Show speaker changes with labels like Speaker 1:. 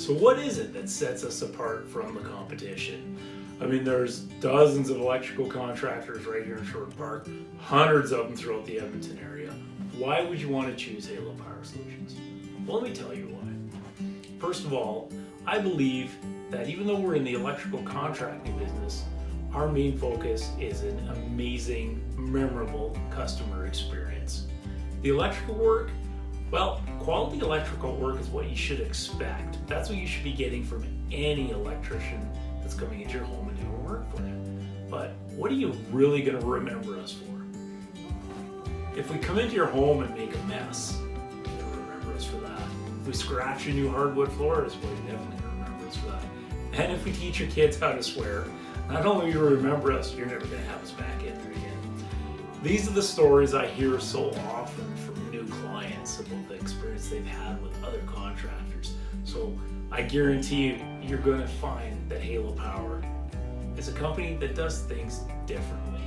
Speaker 1: So what is it that sets us apart from the competition? I mean, there's dozens of electrical contractors right here in Sherwood Park, hundreds of them throughout the Edmonton area. Why would you want to choose Halo Power Solutions? Well, let me tell you why. First of all, I believe that even though we're in the electrical contracting business, our main focus is an amazing, memorable customer experience. The electrical work, well, quality electrical work is what you should expect. That's what you should be getting from any electrician that's coming into your home and doing work for you. But what are you really going to remember us for? If we come into your home and make a mess, you're going to remember us for that. If we scratch your new hardwood floors, well, you're definitely going to remember us for that. And if we teach your kids how to swear, not only will you remember us, you're never going to have us back in there again. These are the stories I hear so often from new clients about the experience they've had with other contractors. So I guarantee you, you're going to find that Halo Power is a company that does things differently.